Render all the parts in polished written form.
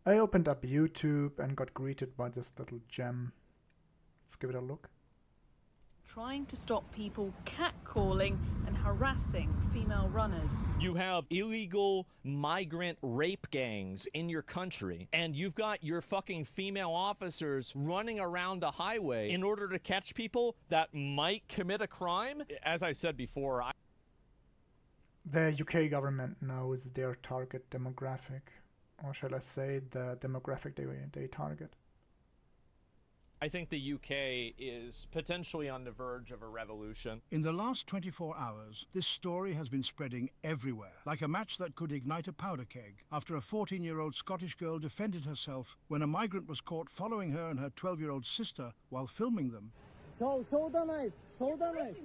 I opened up YouTube and got greeted by this little gem. Let's give it a look. Trying to stop people catcalling and harassing female runners. You have illegal migrant rape gangs in your country, and you've got your fucking female officers running around a highway in order to catch people that might commit a crime. As I said before, The UK government knows their target demographic, or shall I say the demographic they target. I think the UK is potentially on the verge of a revolution. In the last 24 hours, this story has been spreading everywhere, like a match that could ignite a powder keg, after a 14-year-old Scottish girl defended herself when a migrant was caught following her and her 12-year-old sister while filming them. Show the knife! Show the knife!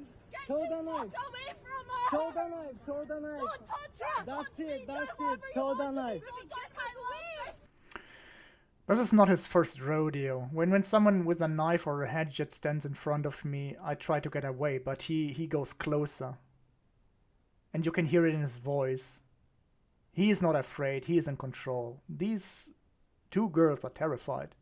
Show the knife! Away from her! Show the knife! Show the knife! Don't touch her! That's it! That's it! Show the knife! Don't touch my wife! This is not his first rodeo. When someone with a knife or a hatchet stands in front of me, I try to get away, but he goes closer. And you can hear it in his voice. He is not afraid, he is in control. These two girls are terrified.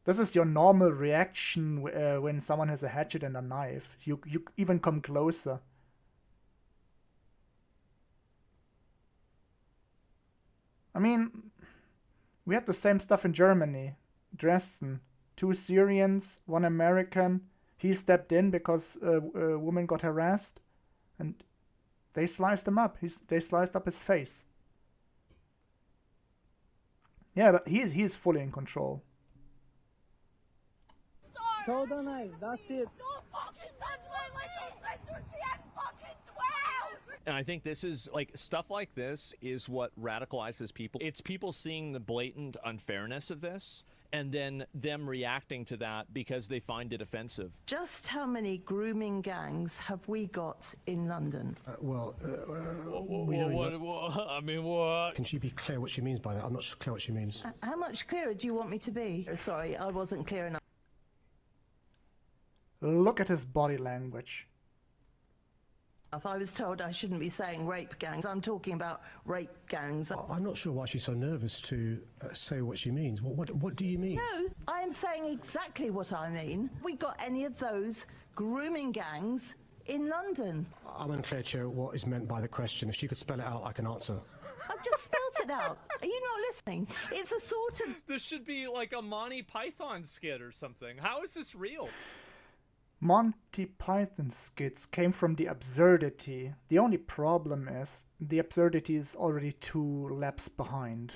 This is your normal reaction when someone has a hatchet and a knife. You even come closer. I mean, we had the same stuff in Germany, Dresden. 2 Syrians, 1 American. He stepped in because a woman got harassed, and they sliced him up. They sliced up his face. Yeah, but he's fully in control. Show the knife! That's it! Don't fucking touch my little sister! She had fucking 12! And I think this is like stuff like this is what radicalizes people. It's people seeing the blatant unfairness of this and then them reacting to that because they find it offensive. Just how many grooming gangs have we got in London? We know What? Can she be clear what she means by that? I'm not clear what she means. How much clearer do you want me to be? Sorry, I wasn't clear enough. Look at his body language. If I was told I shouldn't be saying rape gangs, I'm talking about rape gangs. I'm not sure why she's so nervous to say what she means. What do you mean? No, I am saying exactly what I mean. We got any of those grooming gangs in London? I'm unclear, Chair, what is meant by the question. If she could spell it out, I can answer. I've just spelt it out. Are you not listening? It's a sort of... This should be like a Monty Python skit or something. How is this real? Monty Python skits came from the absurdity. The only problem is the absurdity is already 2 laps behind.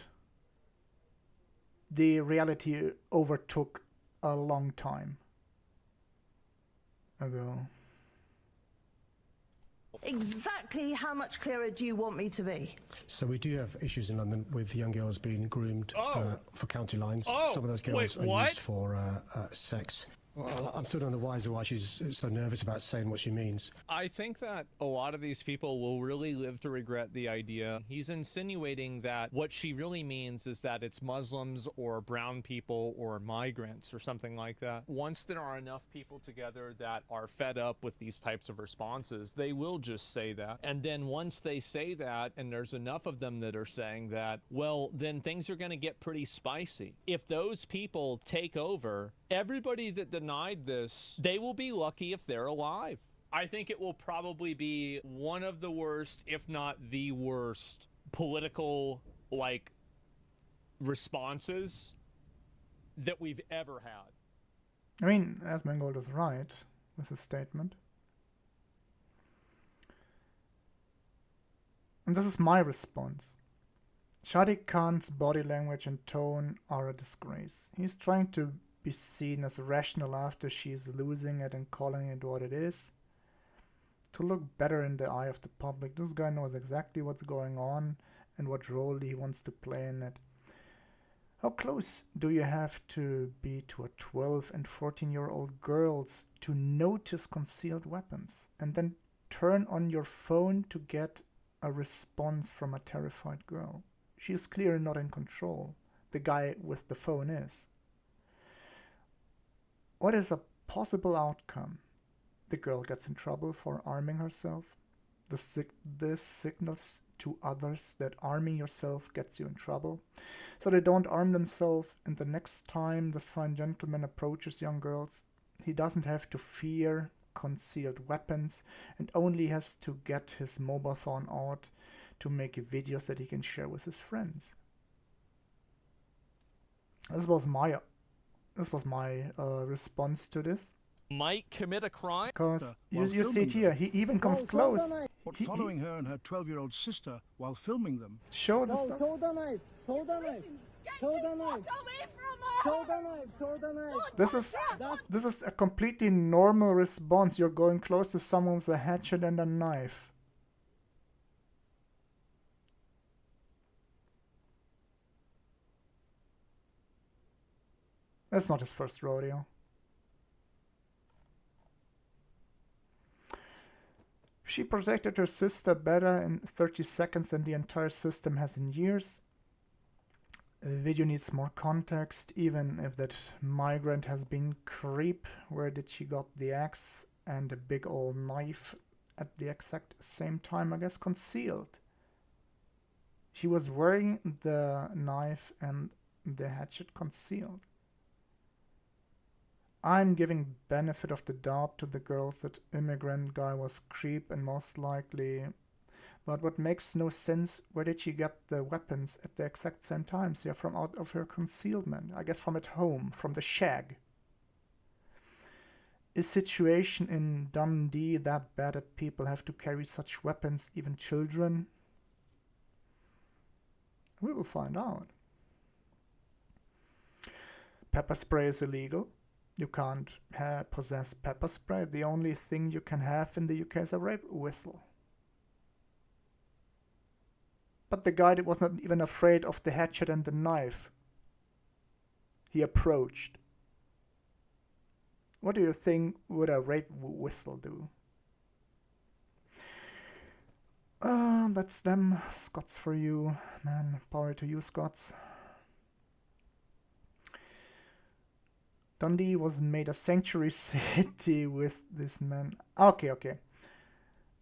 The reality overtook a long time ago. Exactly how much clearer do you want me to be? So we do have issues in London with young girls being groomed for county lines. Some of those girls are used for sex. Well, I'm still none the wiser why she's so nervous about saying what she means. I think that a lot of these people will really live to regret the idea. He's insinuating that what she really means is that it's Muslims or brown people or migrants or something like that. Once there are enough people together that are fed up with these types of responses, they will just say that. And then once they say that, and there's enough of them that are saying that, well, then things are going to get pretty spicy. If those people take over, everybody that denied this, they will be lucky if they're alive. I think it will probably be one of the worst, if not the worst, political, responses that we've ever had. I mean, Asmongold is right with his statement. And this is my response. Shadi Khan's body language and tone are a disgrace. He's trying to be seen as rational after she's losing it and calling it what it is. To look better in the eye of the public. This guy knows exactly what's going on and what role he wants to play in it. How close do you have to be to a 12 and 14-year-old girls to notice concealed weapons and then turn on your phone to get a response from a terrified girl? She is clearly not in control. The guy with the phone is. What is a possible outcome? The girl gets in trouble for arming herself. this signals to others that arming yourself gets you in trouble. So they don't arm themselves, and the next time this fine gentleman approaches young girls, he doesn't have to fear concealed weapons and only has to get his mobile phone out to make videos that he can share with his friends. This was my response to this. Might commit a crime. Because While you see it filming here, he even comes Show close. the knife. But He- following her and her 12-year-old sister while filming them, Show the No, stuff. show the knife. Show the knife. Show the knife. Show the knife. Show the knife. This is a completely normal response. You're going close to someone with a hatchet and a knife. That's not his first rodeo. She protected her sister better in 30 seconds than the entire system has in years. The video needs more context, even if that migrant has been creep. Where did she got the axe and a big old knife at the exact same time? I guess concealed. She was wearing the knife and the hatchet concealed. I'm giving benefit of the doubt to the girls that immigrant guy was creep and most likely. But what makes no sense, where did she get the weapons at the exact same times? Yeah, from out of her concealment. I guess from at home, from the shag. Is situation in Dundee that bad that people have to carry such weapons, even children? We will find out. Pepper spray is illegal. You can't possess pepper spray. The only thing you can have in the UK is a rape whistle. But the guy was not even afraid of the hatchet and the knife. He approached. What do you think would a rape whistle do? That's them. Scots for you. Man, power to you, Scots. Dundee was made a sanctuary city with this man. Okay,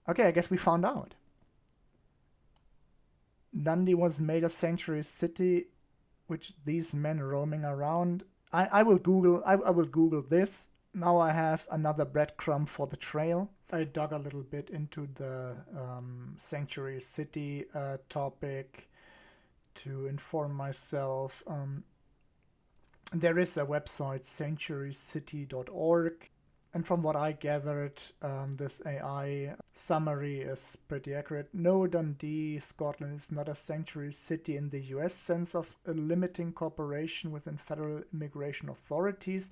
I guess we found out. Dundee was made a sanctuary city, which these men roaming around. I will Google this. Now I have another breadcrumb for the trail. I dug a little bit into the sanctuary city topic to inform myself. There is a website, sanctuarycity.org, and from what I gathered, this AI summary is pretty accurate. No, Dundee, Scotland is not a sanctuary city in the US sense of limiting cooperation within federal immigration authorities,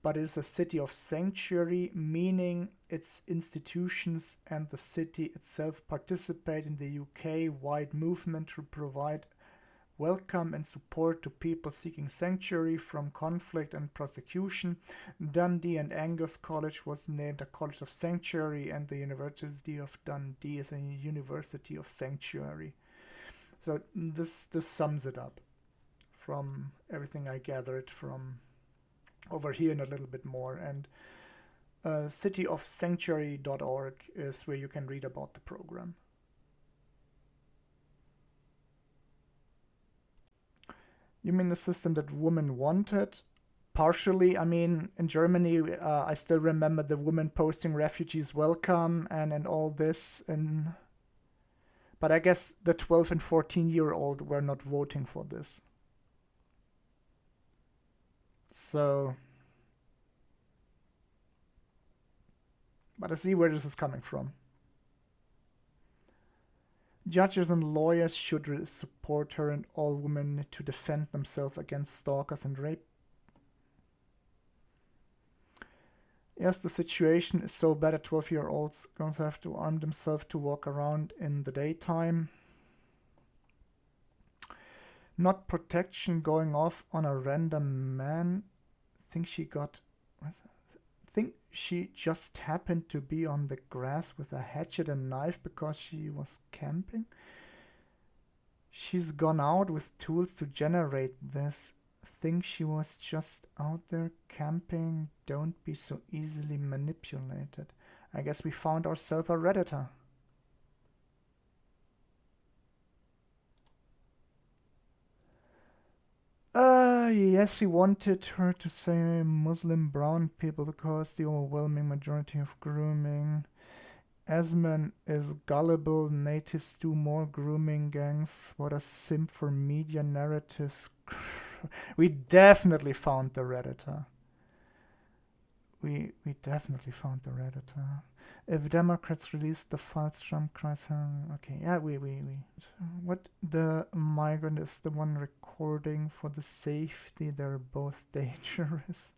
but it is a city of sanctuary, meaning its institutions and the city itself participate in the UK-wide movement to provide welcome and support to people seeking sanctuary from conflict and persecution. Dundee and Angus College was named a College of Sanctuary, and the University of Dundee is a University of Sanctuary. So this sums it up from everything I gathered from over here and a little bit more. And cityofsanctuary.org is where you can read about the program. You mean the system that women wanted? Partially. I mean, in Germany, I still remember the women posting refugees welcome and all this. But I guess the 12 and 14-year-old were not voting for this. So, but I see where this is coming from. Judges and lawyers should support her and all women to defend themselves against stalkers and rape. Yes, the situation is so bad that 12-year-olds going to have to arm themselves to walk around in the daytime. Not protection going off on a random man. Think she just happened to be on the grass with a hatchet and knife because she was camping. She's gone out with tools to generate this. Think she was just out there camping. Don't be so easily manipulated. I guess we found ourselves a Redditor. Yes, he wanted her to say Muslim brown people because the overwhelming majority of grooming. Asman is gullible, natives do more grooming gangs. What a simp for media narratives. We definitely found the Redditor. We definitely found the Redditor. If Democrats released the files, Trump cries, okay, yeah, we. What, the migrant is the one recording for the safety? They're both dangerous.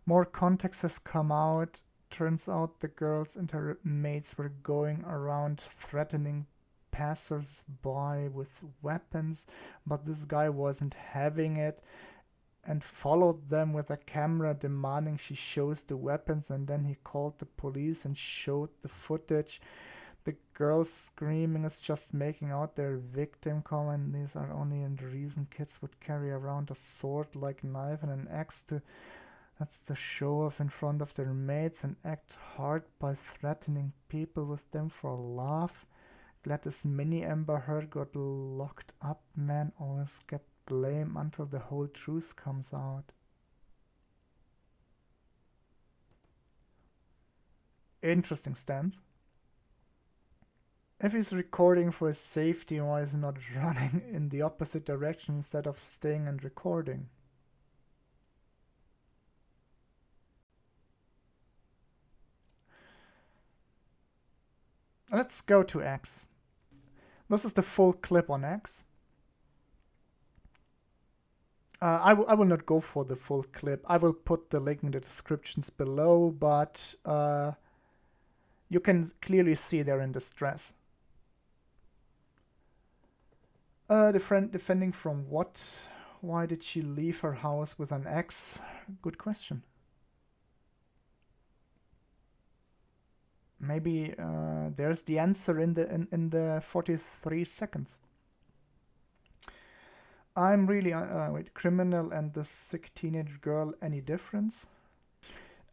More context has come out. Turns out the girls and her mates were going around threatening passers-by with weapons, but this guy wasn't having it and followed them with a camera demanding she shows the weapons, and then he called the police and showed the footage. The girls screaming is just making out their victim comment. These are only the reason kids would carry around a sword-like knife and an axe to... That's the show off in front of their mates and act hard by threatening people with them for a laugh. Glad this mini Amber Heard got locked up. Men always get blame until the whole truth comes out. Interesting stance. If he's recording for his safety, why is he not running in the opposite direction instead of staying and recording? Let's go to X. This is the full clip on X. I will not go for the full clip. I will put the link in the descriptions below, but you can clearly see they're in distress. The friend defending from what? Why did she leave her house with an ex? Good question. Maybe there's the answer in the 43 seconds. I'm really wait, criminal and the sick teenage girl, any difference?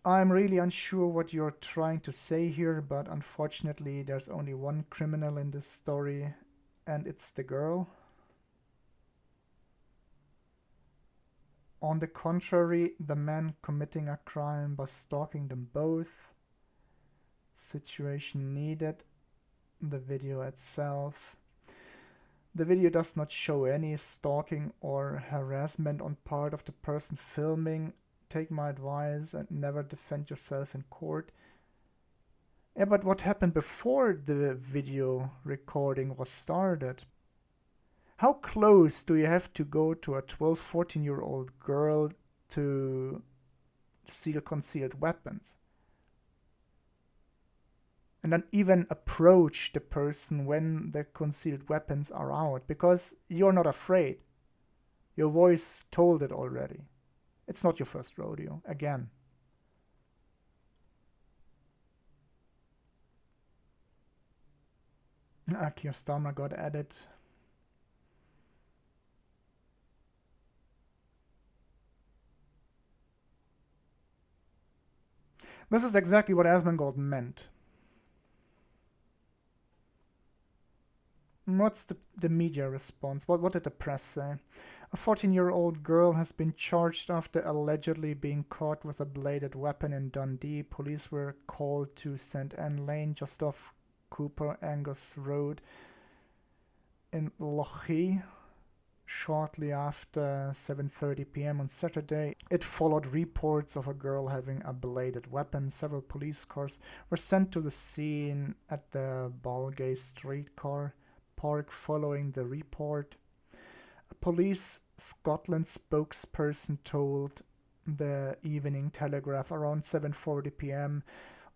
I'm really unsure what you're trying to say here, but unfortunately there's only one criminal in this story, and it's the girl. On the contrary, the man committing a crime by stalking them both. Situation needed. The video itself. The video does not show any stalking or harassment on part of the person filming. Take my advice and never defend yourself in court. Yeah, but what happened before the video recording was started? How close do you have to go to a 12, 14-year-old girl to steal concealed weapons? And then even approach the person when the concealed weapons are out, because you're not afraid. Your voice told it already. It's not your first rodeo, again. Keir Starmer got added. This is exactly what Asmongold meant. What's the media response? What did the press say? A 14-year-old girl has been charged after allegedly being caught with a bladed weapon in Dundee. Police were called to St Anne Lane, just off Cooper Angus Road in Lochee, shortly after 7:30 p.m. on Saturday. It followed reports of a girl having a bladed weapon. Several police cars were sent to the scene at the Balgay streetcar park following the report. A Police Scotland spokesperson told the Evening Telegraph around 7:40 p.m.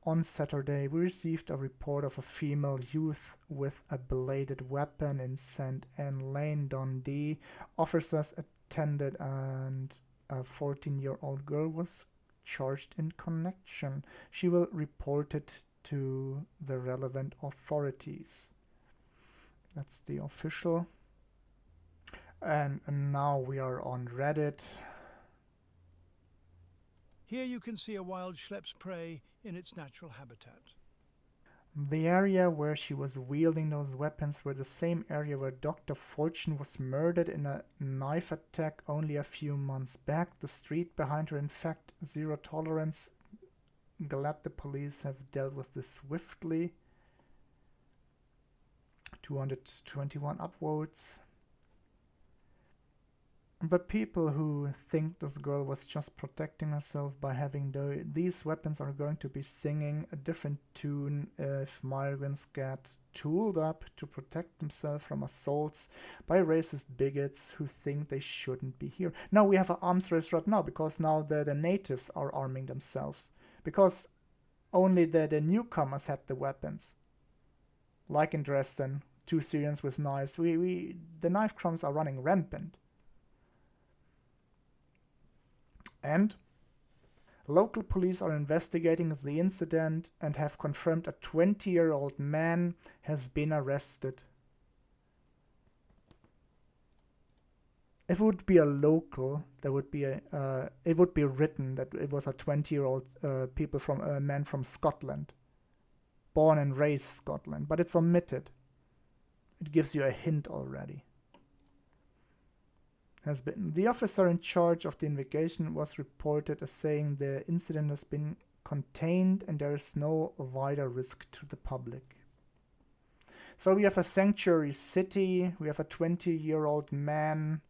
on Saturday, we received a report of a female youth with a bladed weapon in St Anne Lane, Dundee. Officers attended and a 14-year-old girl was charged in connection. She will report it to the relevant authorities. That's the official. And now we are on Reddit. Here you can see a wild schlepp's prey in its natural habitat. The area where she was wielding those weapons were the same area where Dr. Fortune was murdered in a knife attack only a few months back. The street behind her, in fact, zero tolerance. Glad the police have dealt with this swiftly. 221 upvotes. The people who think this girl was just protecting herself by having these weapons are going to be singing a different tune if migrants get tooled up to protect themselves from assaults by racist bigots who think they shouldn't be here. Now we have an arms race right now because now the natives are arming themselves. Because only the newcomers had the weapons. Like in Dresden, 2 Syrians with knives. The knife crimes are running rampant. And local police are investigating the incident and have confirmed a 20-year-old man has been arrested. If it would be a local, there would be it would be written that it was a 20-year-old a man from Scotland, born and raised Scotland, but it's omitted. It gives you a hint already. The officer in charge of the investigation was reported as saying the incident has been contained and there is no wider risk to the public. So we have a sanctuary city, we have a 20-year-old man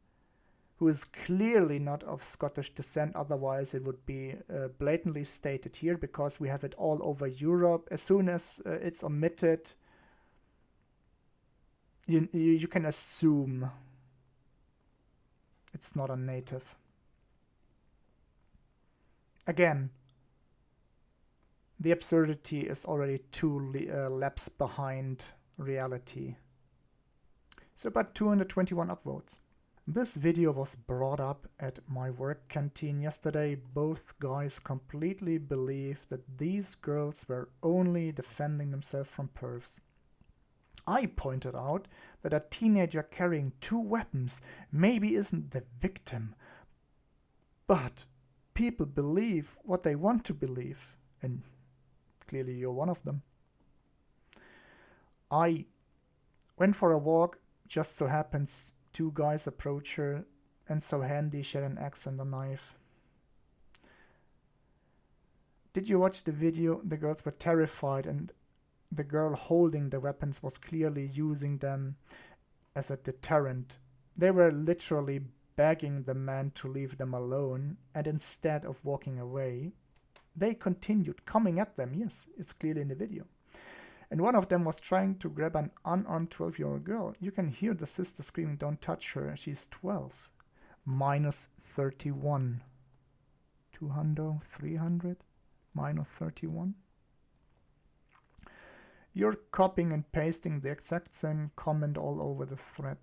who is clearly not of Scottish descent, otherwise it would be blatantly stated here because we have it all over Europe. As soon as it's omitted, you can assume it's not a native. Again, the absurdity is already 2 laps behind reality. So about 221 upvotes. This video was brought up at my work canteen yesterday. Both guys completely believe that these girls were only defending themselves from pervs. I pointed out that a teenager carrying 2 weapons maybe isn't the victim, but people believe what they want to believe, and clearly you're one of them. I went for a walk, just so happens 2 guys approach her, and so handy she had an axe and a knife. Did you watch the video? The girls were terrified, and the girl holding the weapons was clearly using them as a deterrent. They were literally begging the man to leave them alone, and instead of walking away, they continued coming at them. Yes, it's clearly in the video. And one of them was trying to grab an unarmed 12-year-old girl. You can hear the sister screaming, "Don't touch her, she's 12. Minus 31. 200, 300, minus 31. You're copying and pasting the exact same comment all over the thread.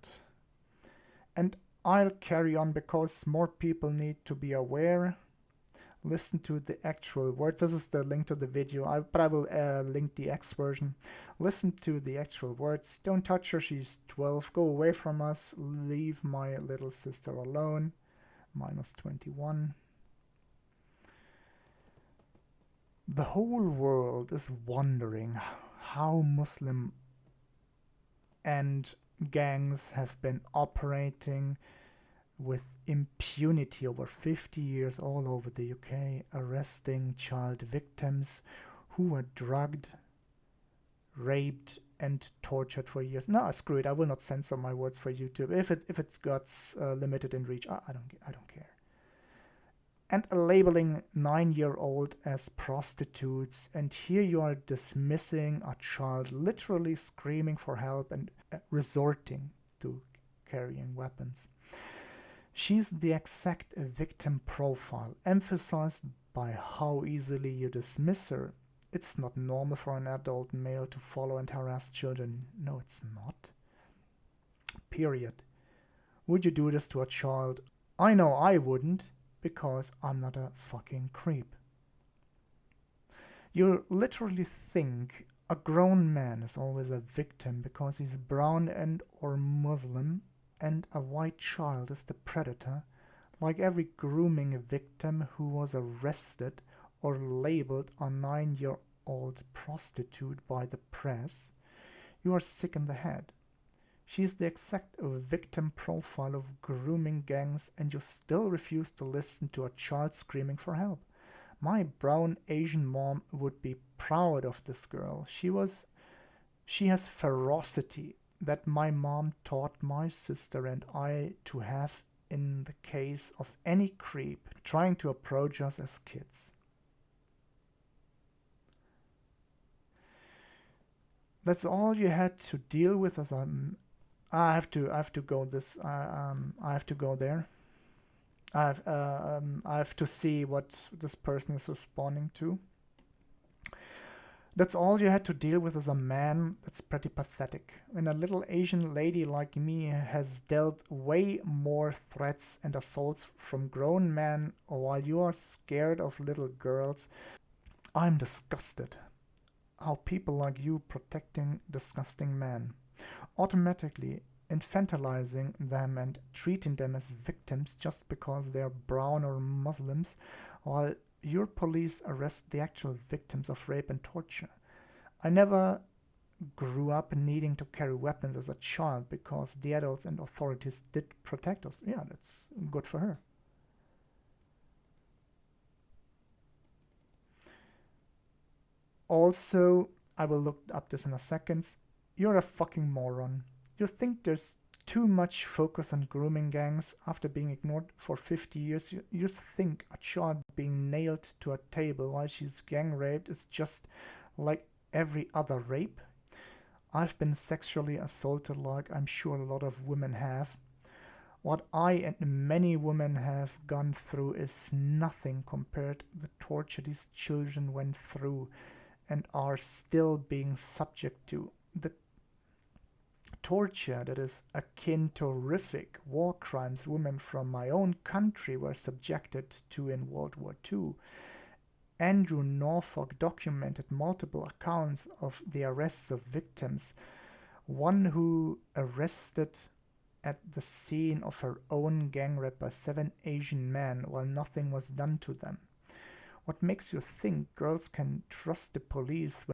And I'll carry on because more people need to be aware. Listen to the actual words. This is the link to the video, but I will link the X version. Listen to the actual words. Don't touch her, she's 12. Go away from us. Leave my little sister alone. Minus 21. The whole world is wondering how Muslim and gangs have been operating with impunity over 50 years all over the UK, arresting child victims who were drugged, raped, and tortured for years. No, screw it. I will not censor my words for YouTube. If it got limited in reach, I don't care. And labeling 9-year-old as prostitutes, and here you are dismissing a child literally screaming for help and resorting to carrying weapons. She's the exact victim profile, emphasized by how easily you dismiss her. It's not normal for an adult male to follow and harass children. No, it's not. Period. Would you do this to a child? I know I wouldn't, because I'm not a fucking creep. You literally think a grown man is always a victim because he's brown and or Muslim, and a white child is the predator, like every grooming victim who was arrested or labeled a 9-year-old 20-year-old prostitute by the press, you are sick in the head. She is the exact victim profile of grooming gangs, and you still refuse to listen to a child screaming for help. My brown Asian mom would be proud of this girl. She has ferocity that my mom taught my sister and I to have in the case of any creep trying to approach us as kids. That's all you had to deal with as I have to go this. I have to go there. I have to see what this person is responding to. That's all you had to deal with as a man. That's pretty pathetic. When a little Asian lady like me has dealt way more threats and assaults from grown men while you are scared of little girls, I'm disgusted. How people like you protecting disgusting men, automatically infantilizing them and treating them as victims just because they are brown or Muslims, while your police arrest the actual victims of rape and torture. I never grew up needing to carry weapons as a child because the adults and authorities did protect us. Yeah, that's good for her. Also, I will look up this in a second. You're a fucking moron. You think there's too much focus on grooming gangs after being ignored for 50 years. You think a child being nailed to a table while she's gang raped is just like every other rape? I've been sexually assaulted like I'm sure a lot of women have. What I and many women have gone through is nothing compared to the torture these children went through and are still being subject to. The torture that is akin to horrific war crimes women from my own country were subjected to in World War II. Andrew Norfolk documented multiple accounts of the arrests of victims, one who arrested at the scene of her own gang rape by 7 Asian men while nothing was done to them. What makes you think girls can trust the police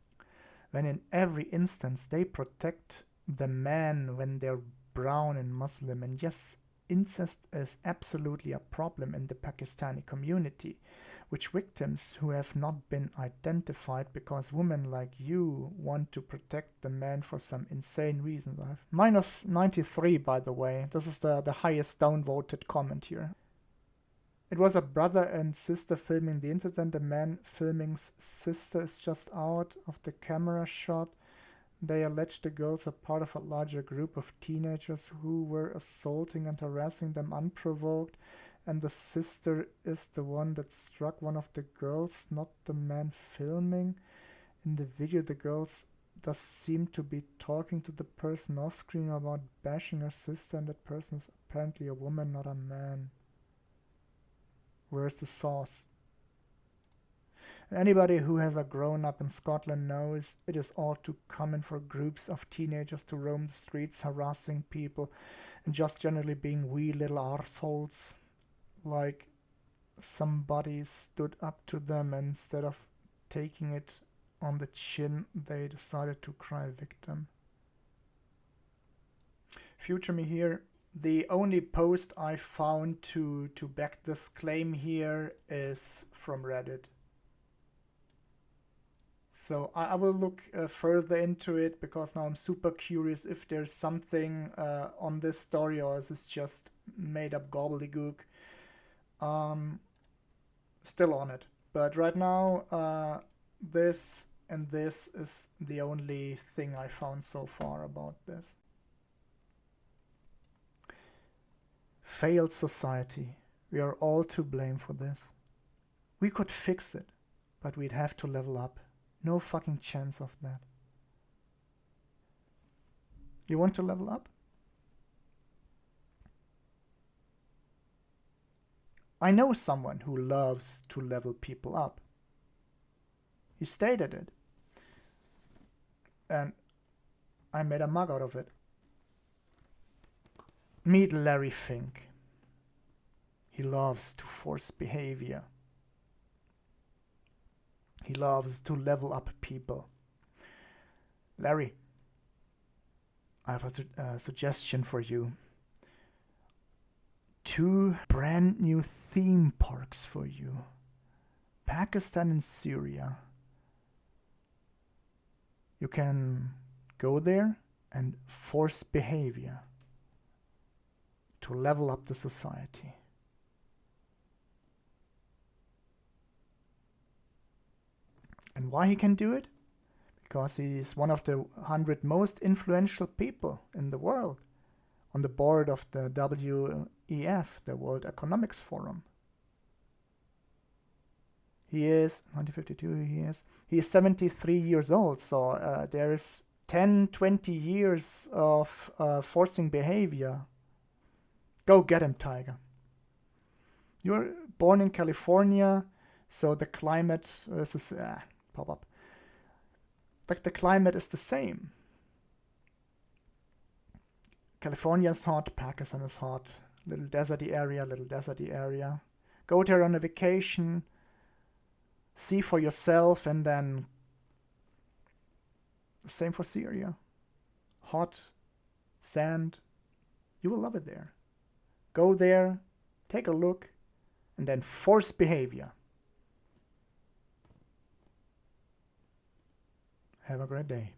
when in every instance they protect the man when they're brown and Muslim? And yes, incest is absolutely a problem in the Pakistani community, which victims who have not been identified because women like you want to protect the man for some insane reasons. I have minus 93, by the way. This is the highest downvoted comment here. It was a brother and sister filming the incident. The man filming's sister is just out of the camera shot. They allege the girls were part of a larger group of teenagers who were assaulting and harassing them unprovoked, and the sister is the one that struck one of the girls, not the man filming. In the video, the girls does seem to be talking to the person off screen about bashing her sister, and that person is apparently a woman, not a man. Where's the source? Anybody who has grown up in Scotland knows it is all too common for groups of teenagers to roam the streets harassing people and just generally being wee little arseholes. Like somebody stood up to them and instead of taking it on the chin, they decided to cry victim. Future me here. The only post I found to back this claim here is from Reddit. So I will look further into it because now I'm super curious if there's something on this story or is this just made up gobbledygook. Still on it. But right now this and this is the only thing I found so far about this. Failed society. We are all to blame for this. We could fix it, but we'd have to level up. No fucking chance of that. You want to level up? I know someone who loves to level people up. He stated it. And I made a mug out of it. Meet Larry Fink. He loves to force behavior. He loves to level up people. Larry, I have a suggestion for you. 2 brand new theme parks for you. Pakistan and Syria. You can go there and force behavior to level up the society. And why he can do it? Because he's one of the 100 most influential people in the world, on the board of the WEF, the World Economics Forum. He is 1952. He is 73 years old. So there is 10, 20 years of forcing behavior. Go get him, Tiger. You're born in California, so the climate is pop up. Like the climate is the same. California is hot, Pakistan is hot. Little deserty area. Go there on a vacation, see for yourself, and then same for Syria. Hot, sand. You will love it there. Go there, take a look, and then force behavior. Have a great day.